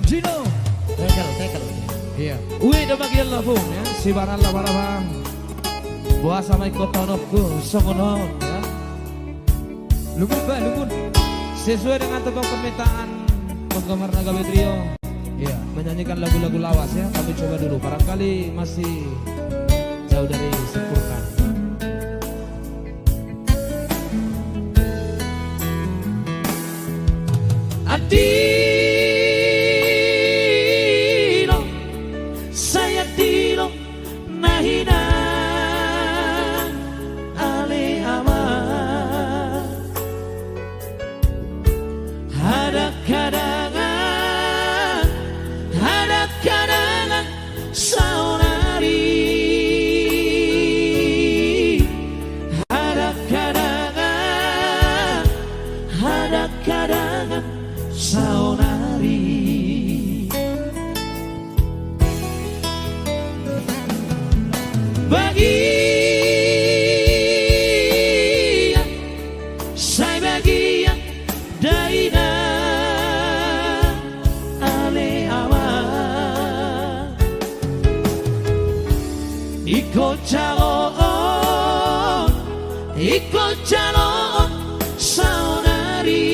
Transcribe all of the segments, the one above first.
Dino. Tekel. Iya. Wih, udah bagian lah bung ya. Si baran lah barang. Buah sama ikut tonopku, songonon ya. Lumun. Sesuai dengan tebak permintaan penggemar Nagabe Trio. Iya, menyanyikan lagu-lagu lawas ya. Kami coba dulu. Barangkali masih jauh dari sempurna. Adino, saya Dino, nahina, ale ama, ada kadangan, saunari, ada kadangan, saunari. Bagia, saya bagia, daina, ale ama, ikut calon, saunari.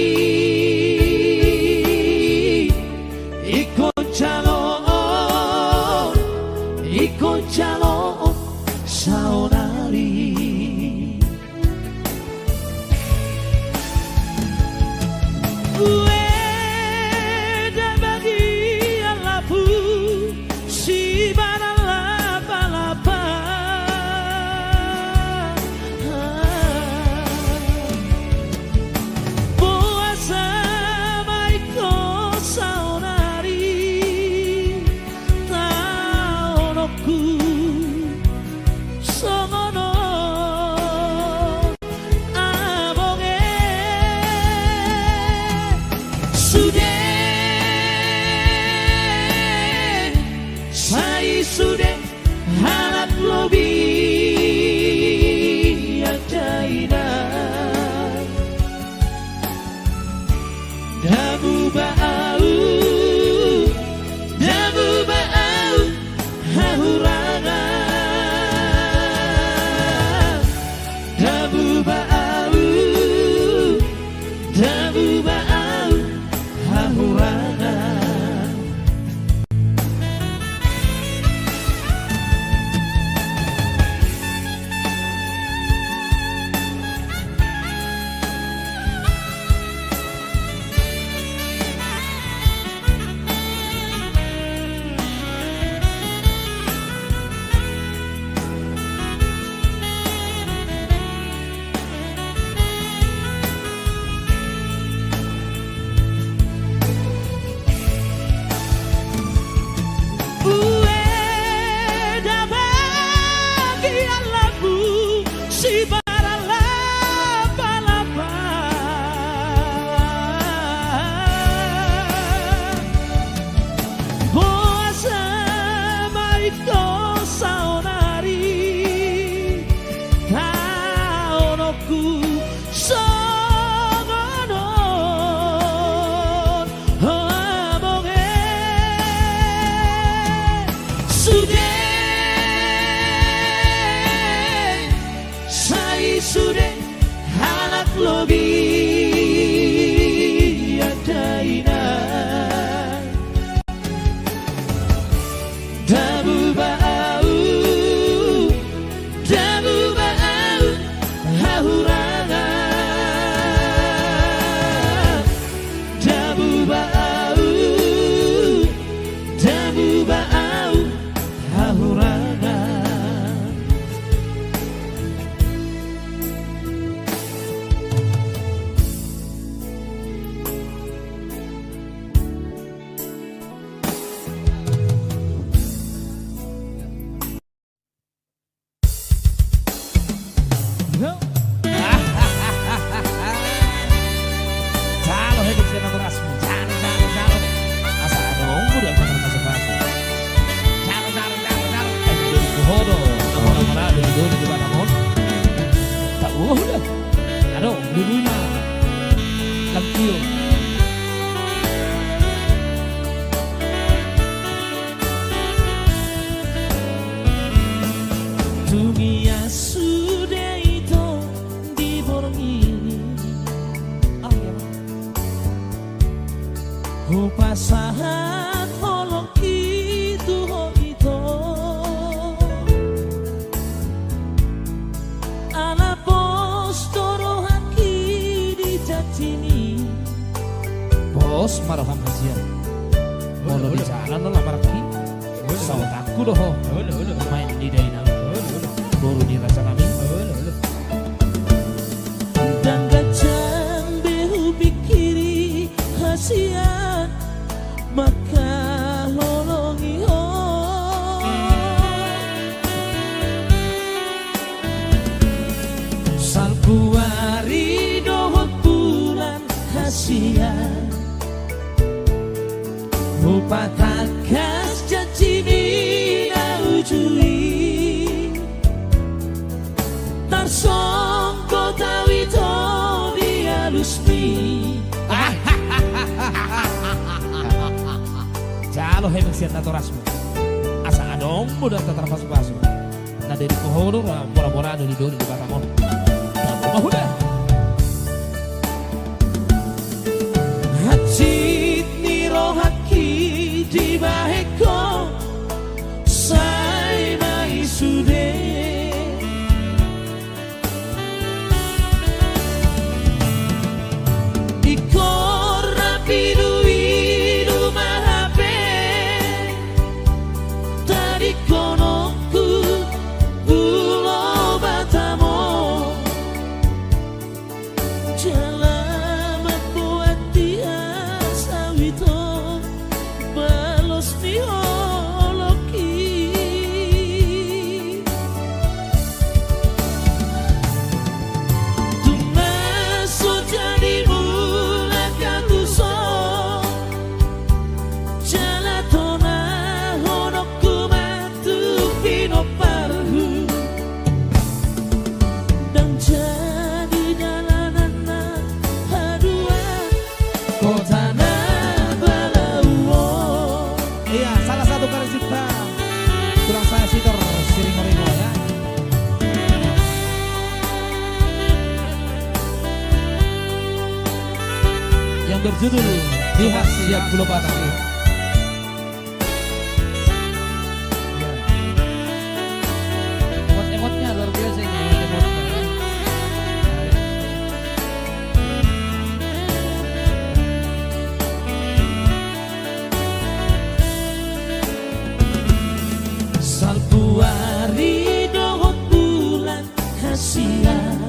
Ikut calon, saunari. Ueda bagian labu, si baran lapa-lapa. Puasa maiko saunari. Taonoku songono abonge sude sai sude halap lobi ajaina dabu bau hahurana dabu bau hahurana. Ueda bagian labu, si baran lapa-lapa. Puasa maiko saunari. Taonoku songonon abonge sude sai sude halak lobi adaina dabu bau hahurana dabu bau hahurana. Calo hidup saya berasmu, calo. Asa ada umur yang pernah masuk masuk. Calo. Hodo, nama-nama dulu di mana mon? Tak udah. Aduh, dulunya. Lampio. Upasahat holong itu itu ala pos toro haki di jatini bos maroham hasil molo di jalan lo lamarki sautaku doh main di dainang baru dirasa kami dan gajang behu pikiri hasiat maka lolongi ho salpuari dohot bulan hasiat rupa takas jajini na ujui tarsongko tawito di alusmi jalo hemeng siat natorasmu asa adong mudah tatarpasu-pasu na dari pohoro mora-mora dari doni di batamon mahuda hacit niro haki di baheko sai mai sude ikor rapidu idu mahape tadi konoku bulo batamo jalamat buat dia sawito balos ni holoki tumaso jadi mula katuso jalatona honokku matu pinoparhu dan jadi dalanan haduan kota iya, salah satu karya cipta tulang saya sitor siring-ringo ya. Yang berjudul Di Hasiat Pulau Batam. Emot-emotnya luar biasa ini, emot-emotnya ya. Salpuari dohot bulan hasiat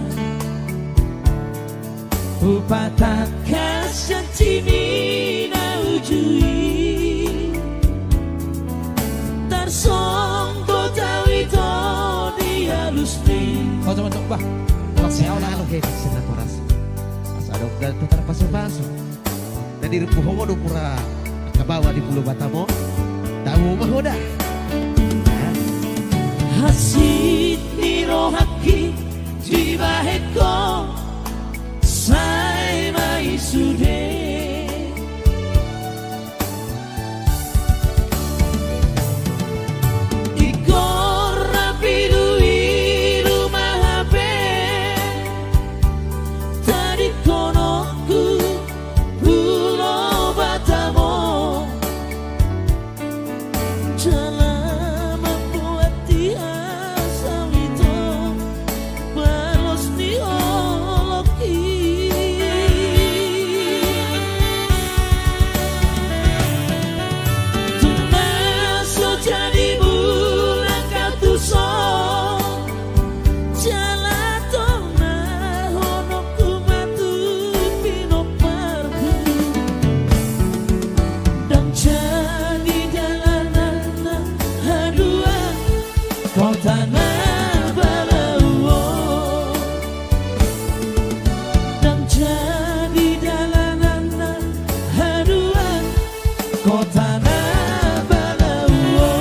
upatakas jantini na ujui tarsongko tawito di alusni kau coba saya ulang lo kayak senatoras pas ada dan tutar pasu-pasu dan di Puhongo do pura ke bawah di Pulau Batamo tahu mahoda hasit niro haki di baheko sai mai sude ikor rapidu iru mahape tadi konoku pulau Batamo jalamat buat dia sawito balos ni holoki tumaso jadi bulan katuso jalatona honokku matu pinoparku dan jadi jalanan haduan kota Nabalauo dan jadi jalanan haduan kota Nabalauo.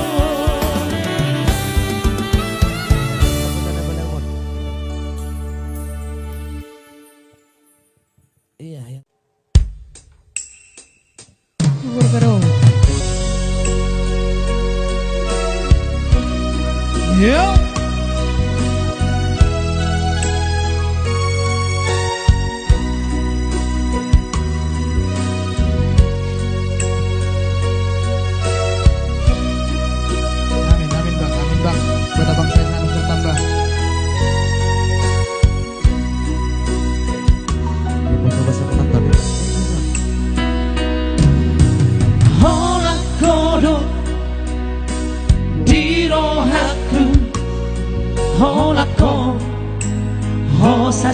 Iya ya. Yeah.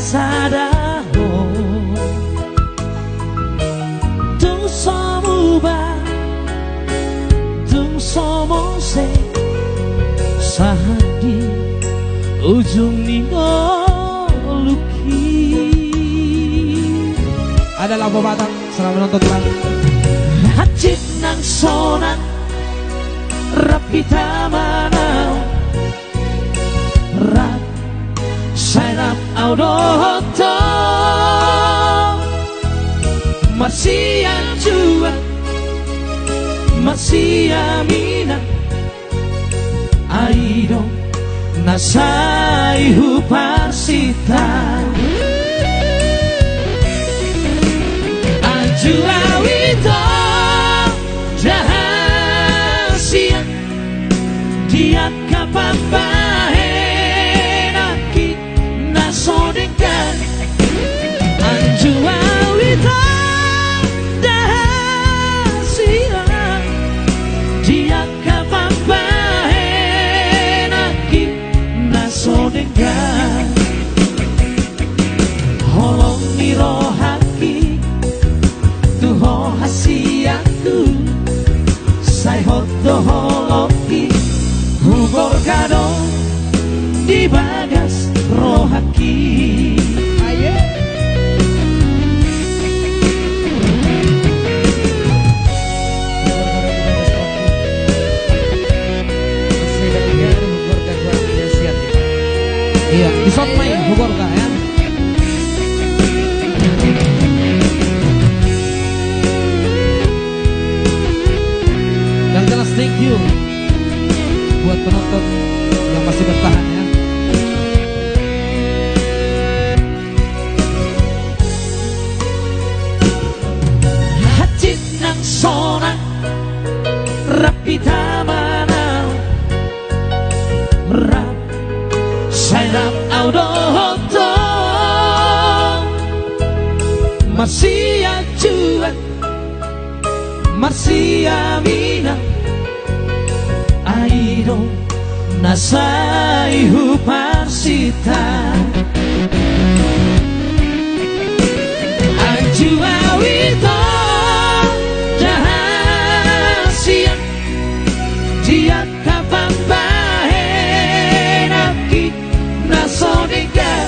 sadaro tung somuba tung somose sahadi ujung nino luki. Ada lagu Batak, selamat menonton teman. Hacit nang sonan rapi tamanau rak sairap audoto masih anjua masih amina aido nasai hupasita anjua wito jahasia dia kapapahenaki nasodekan anjua wito jahasia dia kapapahenaki nasodekan holong nirohaki tuho hasiaku sai hoto holoki hubor kado di bagas rohaki. Aye. Iya, di shot main hubor ka ya. Yang jelas thank you buat penonton yang masih bertahan ya. Hacit nang sona rapi tamanau rap sairap audoto masih acuan masih amina aido nasai huparsita anjua wito jahasia dia kapapahenaki nasodeka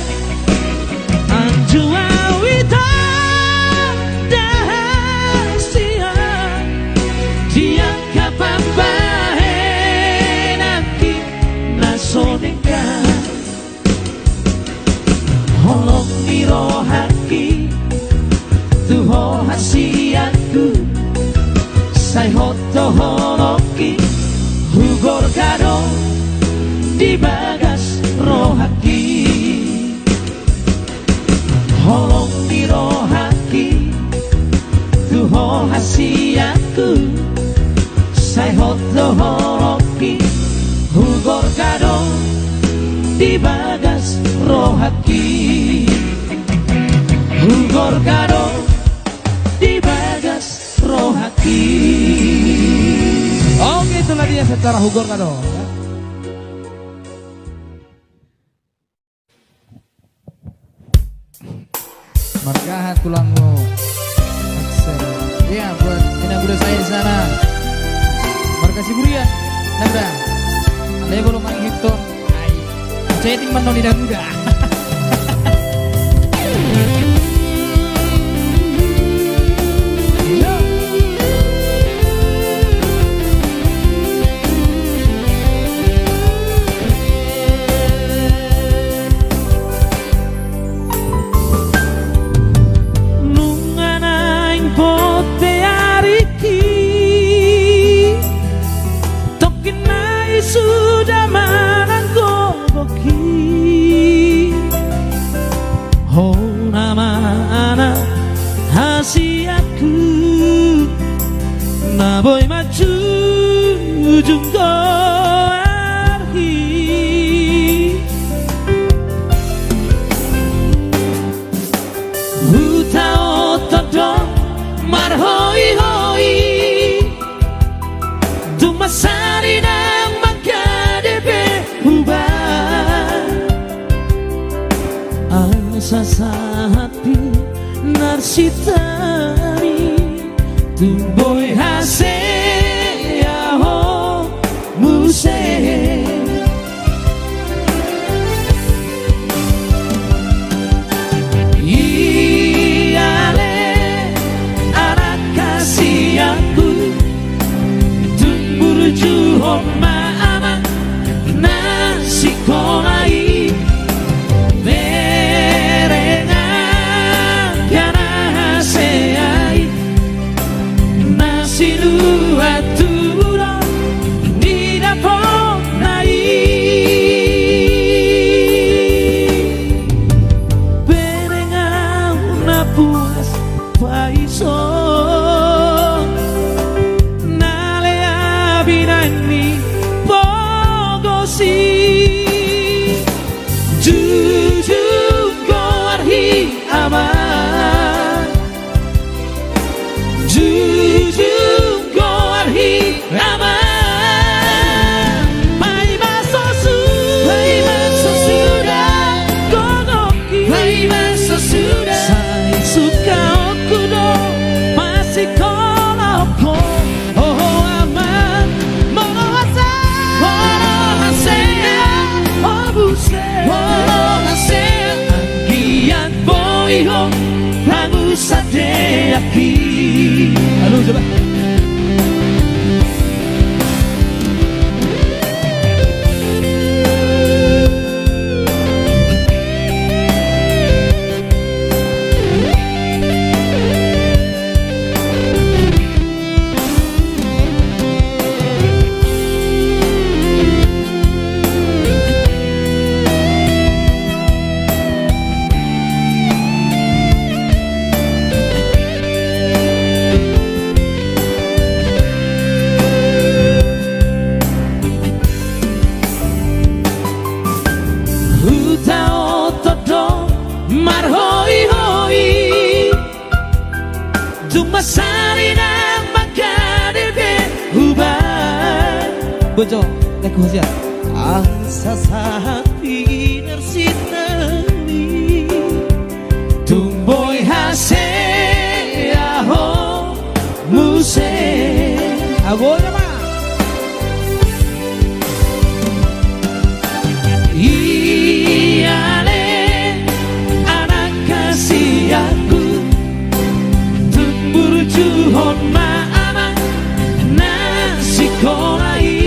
anjua wito jahasia dia kapapahenaki nasodeka holong nirohaki tuho hasiaku sai hoto holoki hugor kado di bagas rohaki holong nirohaki tuho hasiaku sai hoto holoki hugor kado di bagas rohaki hugor kado di bagas rohaki. Oke, itulah dia secara hugor kado. Markahat tulangmu. Iya, buat bunda saya di sana. Markasi Burian, Nanda. Anda belum main Hipton. Saya ting menoni dan enggak. Sudah mananggo boki ho nama anak hasiaku na boy maju ujung arhi hutao todo marhoi hoi tumasari nang sasapi narsitari tumboy haseaho muse iale anak kasih aku tumbur juhon maama nasi kolai Halo coba. Bojo, lagu siap. Asa sapi narsitari tumboy haseaho muse Agonya mah. iale anak kasih aku tumbur juhon maama nasi kolai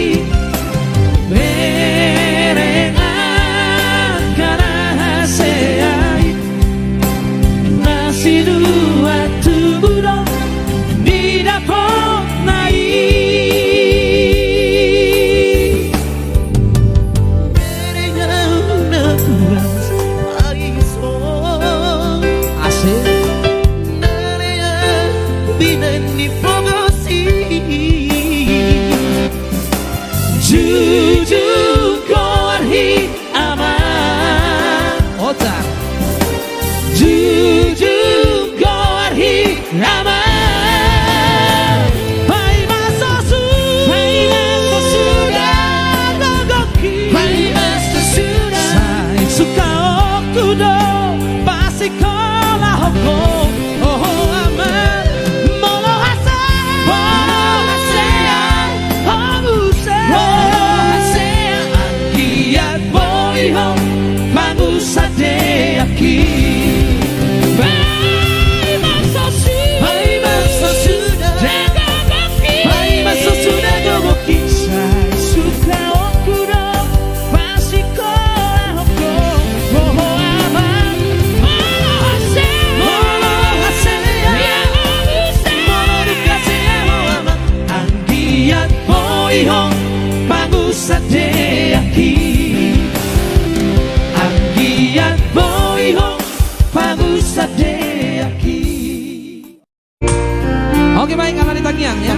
Oke baik, anak Tangiyang ya.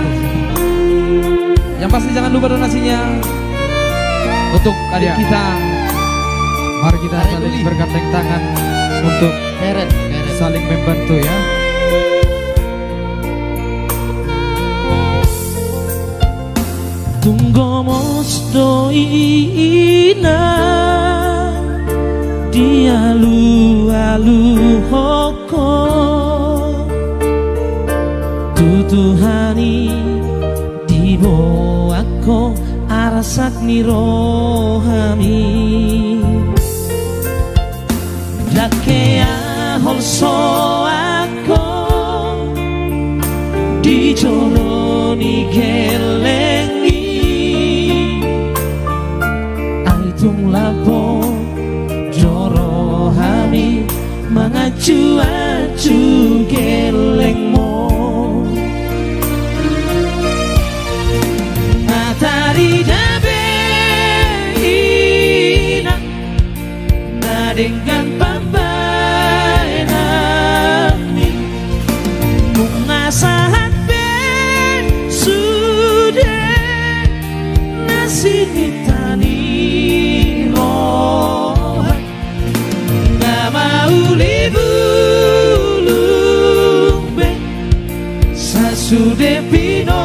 Yang pasti jangan lupa donasinya untuk adik kita. Mari kita saling bergandeng tangan untuk saling membantu ya. Tunggomos doina dia luar paluhoko tutuhani diboako arasak nirohami lakea holso ako dijoloni kelengi aitung lapo jorohami mengacu-acu gelengmo matahari dabe ina nadengkan pambai nami mengasahat ben sudah nasi hitani roh nggak mau libulung ben sasude pino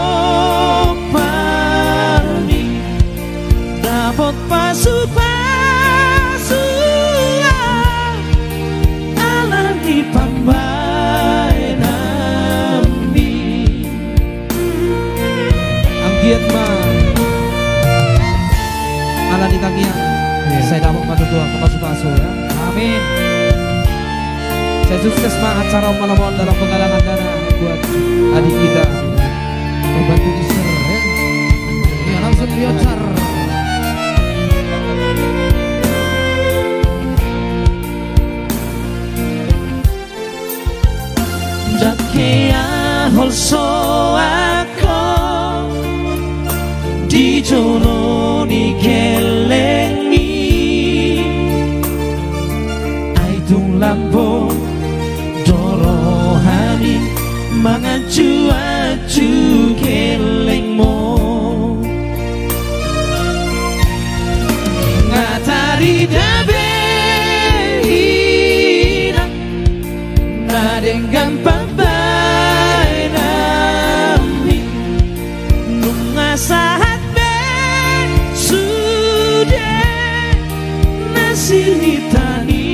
dapat pasu-pasu alami pambai nami anggiat mah ala di tangian saya dapat bantu Tuhan ke pasu-pasu ya amin. Saya sukses acara malam dalam penggalangan dana buat adik kita membantu Isra ya. Ya langsung biocar Dakea holso ako dijoloni kelengi aitung lampu dorohani mengacu-acu kelengmo ngatari dabe ina nadenggan pambai nami nungasahat ben sudah nasi hitani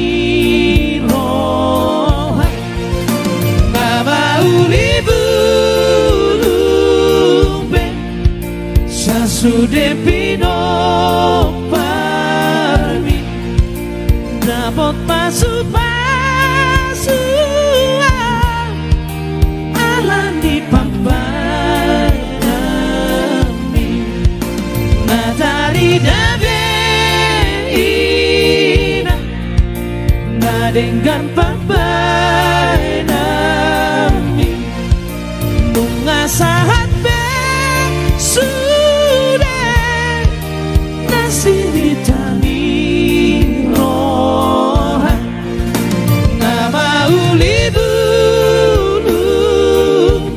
roh baba uli bulung ben sasude pino parmi dapat pasu-pasu alani pambai nami matahari dabe ina nadenggan pambai nami mengasahat ben sudah nasi hitani rohan nama ulibulung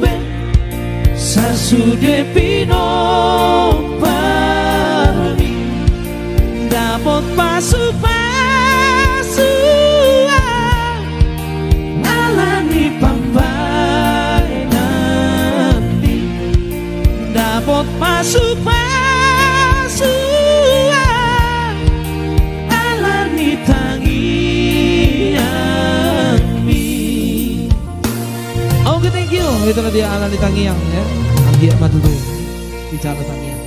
ben sasude pino parmi dapat pasu-pasu alani pambai nami dapat pasu-pasu alani tangiami. Oke, thank you. Itulah dia alani tangiang ya. Anggiat matu tuh bicara tangiang.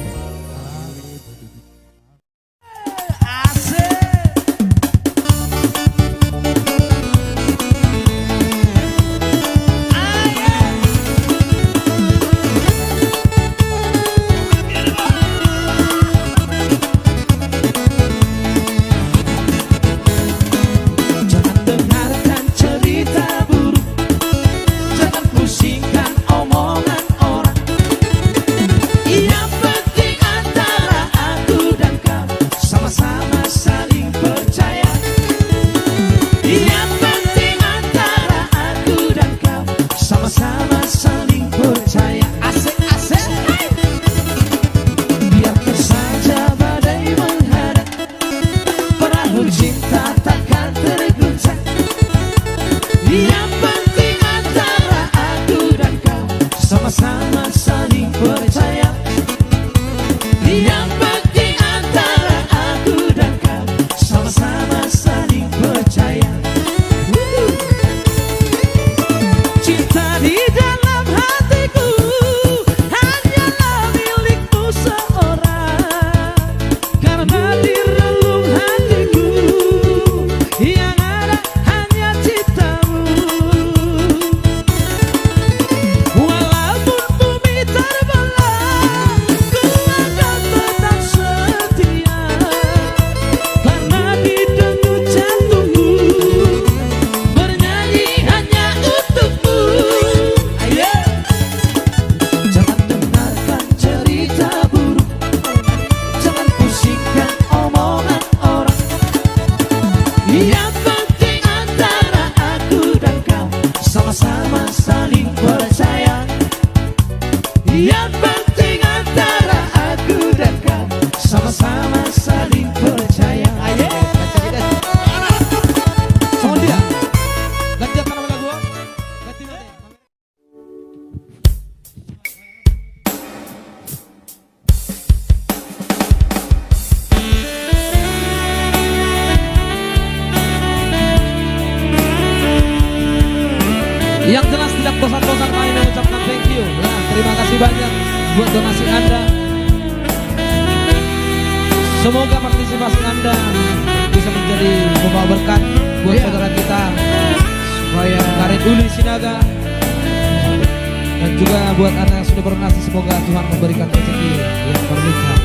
Yang penting antara aku dan kau sama-sama saling percaya. Ayo, sama dia. Ganti apa nama lagu? Ganti nada. Yang jelas tidak bosan-bosan kami mengucapkan thank you. Ya, terima kasih banyak buat donasi Anda. Semoga partisipasi Anda bisa menjadi pembawa berkat buat saudara kita, supaya Karet Uli Sinaga, dan juga buat Anda yang sudah berdonasi. Semoga Tuhan memberikan rezeki yang berlimpah.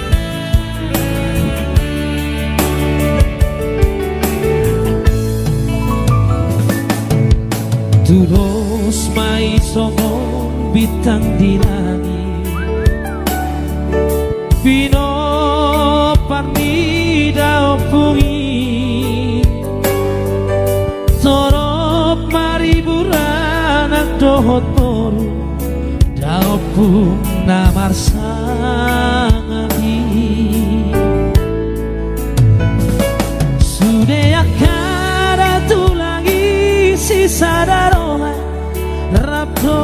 Tulos mai songo bintang di langit, Pino parmi dao pungi, Torop mari buranak dohot moru, dao pun namar sangali. Sudah akara tulangi sisa daroha rapto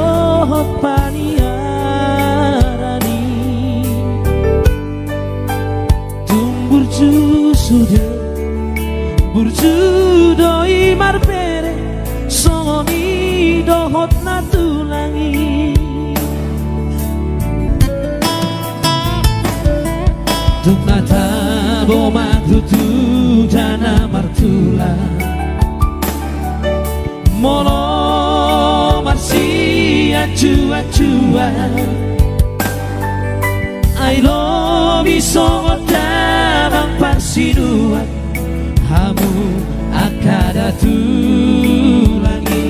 paniarani tumburju sude burju doi marpere soni dohot natulangi tuknata boma tutu dana martula mono marsia cua-cua I love you so damang parsinuan hamu akada tulangi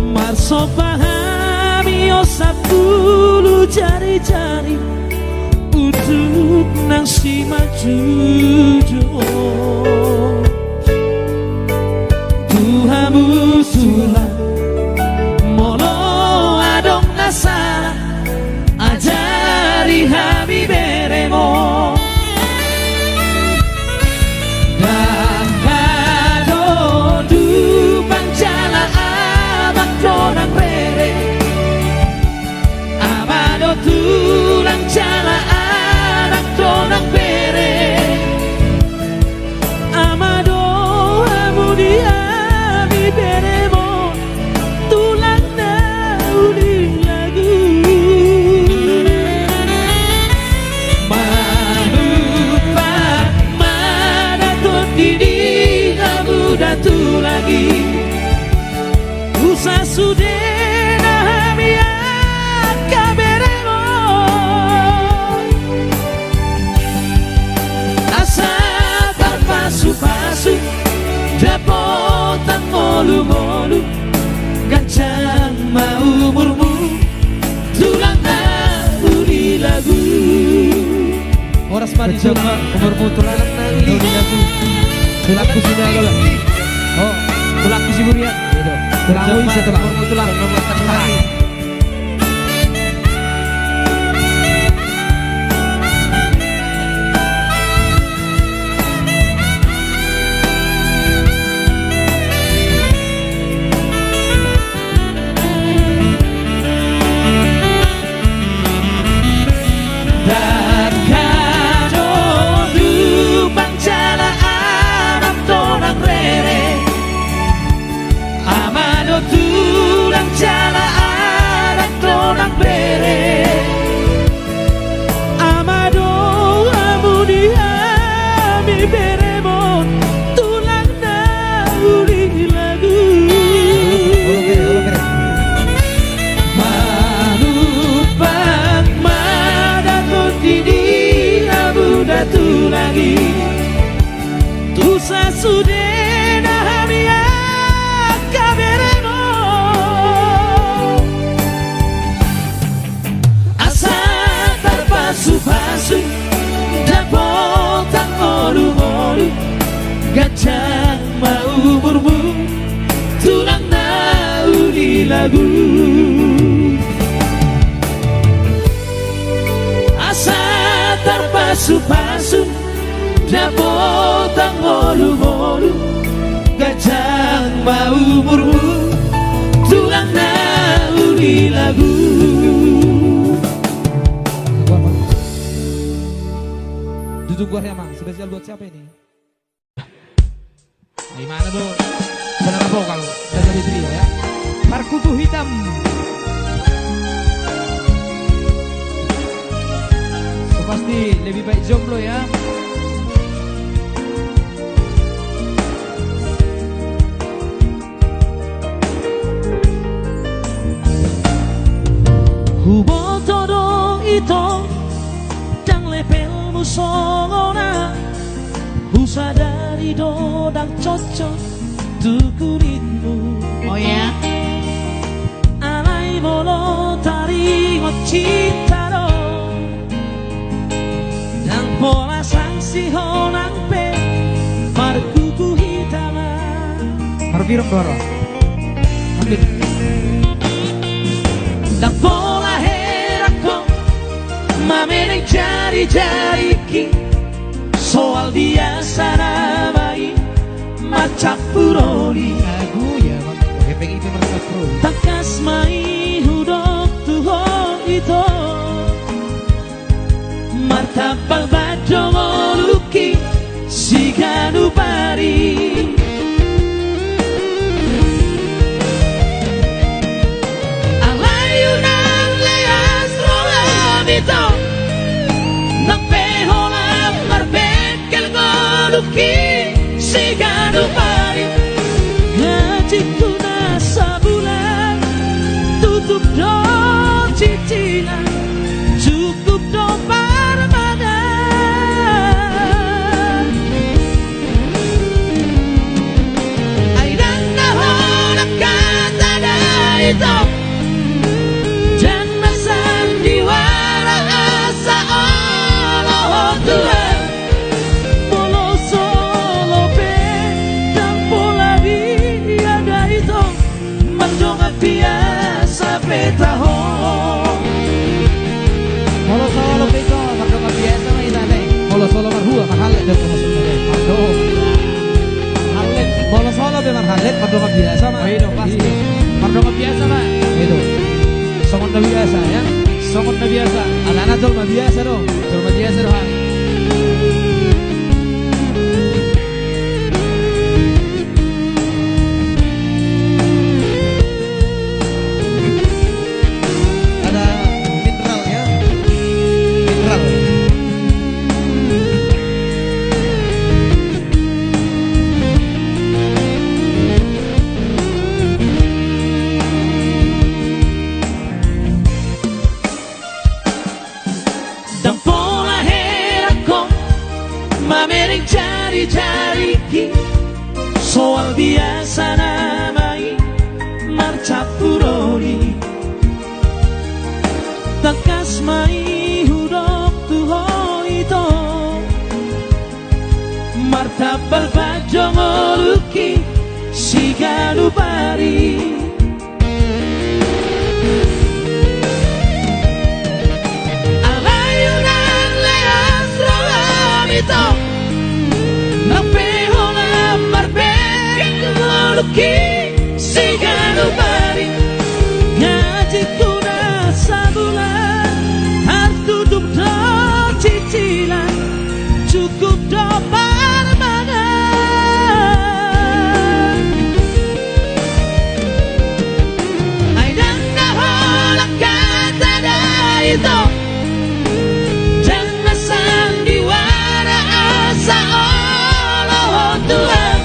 marso pahami osapulu jari-jari untuk nang si majujo Tuhamu sulah molo adong nasara ajari hami beremo dan kado du panjala amak donang rere amado tulang jala anak donang bere amado amudia beremo tulang nauli lagu malupa mana tuh didi kamu datu lagi usah sudah nahamia kaberemo asa terpasu-pasu dapotan molu-molu gancang mau umurmu tulang nauli lagu Horas mari coba umurmu tulang nauli lagu tulangku sudah lo oh tulangku si Burian tulangku setelah umurmu tulang nomor lagi Tusa sudena hamia kaberemo asa terpasu-pasu dapotan molu-molu gajah mau umurmu tulang nauli lagu pasu-pasu dapotang molu-molu gajang mau umurmu tulang na uli lagu. Duduk gua ya mang, spesial buat siapa ini? Gimana bu? Benar vokal dari trio ya. Parkuku hitam. So, pasti lebih baik jomblo ya. Hubo todo itu dan lepelmu songona Usa dari dodang cocok tuh kulitmu. Oh ya? Alai bolo tari cinta do dan pola sanksi honang pe markuku hitama Marvirok doro. Ambil. dan pola herako mamereng jari-jari ki soal biasa namai macak puroli Lagu ya bang. Kepeng itu mereka pro. takas mai hudok tuho itu martabal bajo ngoluki siganu pari alayunan leas rolam itu napehola marbekel ngoluki siganu pari ngajiku nasa bulan tutup do cicilan cukup do parmana aidan nahonak kata da itu dan masan diwara asa Allah Tuhan polo solo pe dan pola diada itu mendonga biasa petaho Molo solo beko, mardoka biasa mah itane. Molo solo marhua marhalet dan maksudnya. Mardo. Marhalet. Molo solo be marhalet mardoka biasa mah. Itu pasti. Mardoka biasa mah. Itu. Songon na biasa ya. Songon na biasa. Anak-anak jolma biasa dong. Jolma biasa dong. Ada mineral ya. Mineral. dan pola herako mamereng jari-jari ki soal biasa namai marcap puroni takas mai hudok tuho itu martabal bajo ngoluki siganu pari alayunan leas rolam itu napehola marbek ngoluki siganu pari ngajiku nasa bulan harus duduk do cicilan cukup do parmana aidan nahola kata da itu dan masan diwara asa Allah Tuhan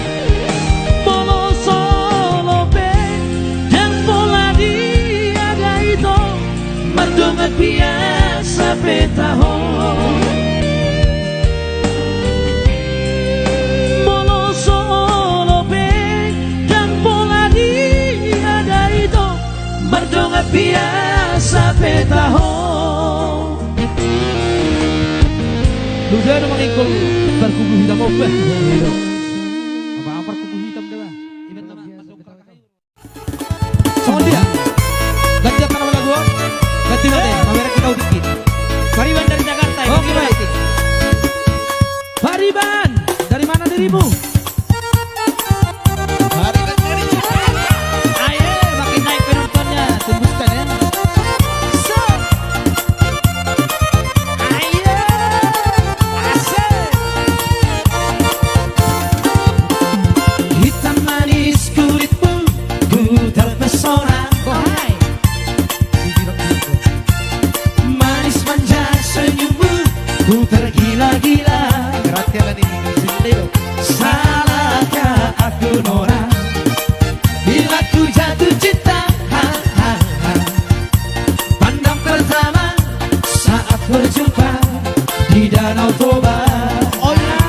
polo solo pe dan pola diada itu merdongat biasa petaho polo solo pe dan pola diada itu merdongat biasa petaho Lusa ada mengikul berkubu hitam apa? Apa kubu hitam deh bang? Ibarat nama masuk kayu. Songon dia. Ganti apa nama lagu? Ganti mana? Kamera kita dikit. Mariwan dari Jakarta. Oke baik. Iban, dari mana dirimu? Ayo, makin naik penontonnya, tembuskan ya. So, ayo, asik. Hitam manis kulitmu, ku terpesona. Wahai, manis manja senyummu, ku tergila-gila. Salahkah aku Nora bila ku jatuh cinta? Pandang pertama saat berjumpa di Danau Toba. Oh ya,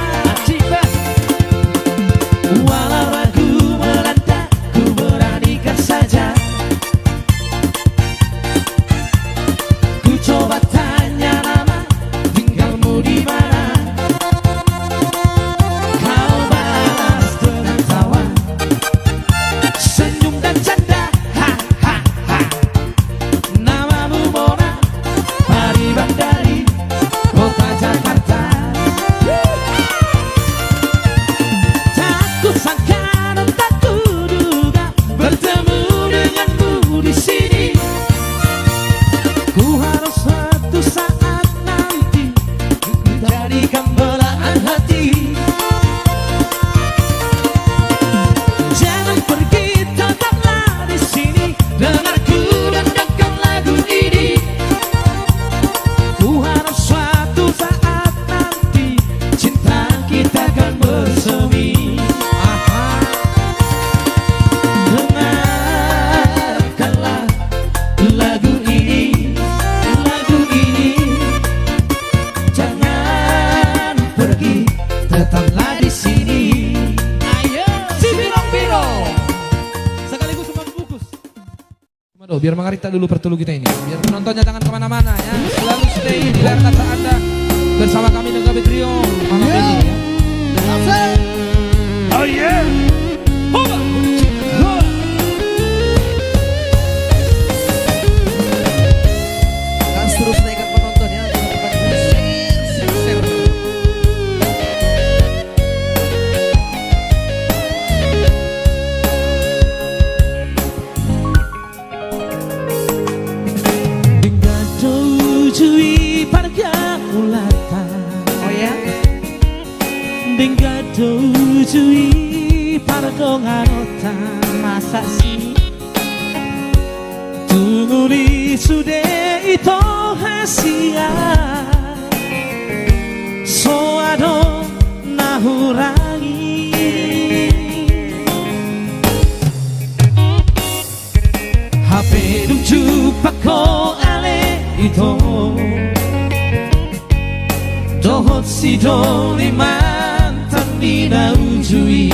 cinta. Walau ragu melanda, ku beranikan saja. Ku coba tanya nama, tinggalmu di mana? Biar mengarita dulu pertelu kita ini. Biar penontonnya jangan kemana-mana ya. Selalu stay di layar kaca Anda bersama kami dan Gabe Trio malam ini ya. Oh yeah. Dan terus naikkan penonton ya. Jui parga ulata. Oh ya. Denggado jui parga ngarota. Masa sih tunguli sude itu hasia. Soado nahurangi HP lucu pako ale itu dohot si doli mantan dina ujui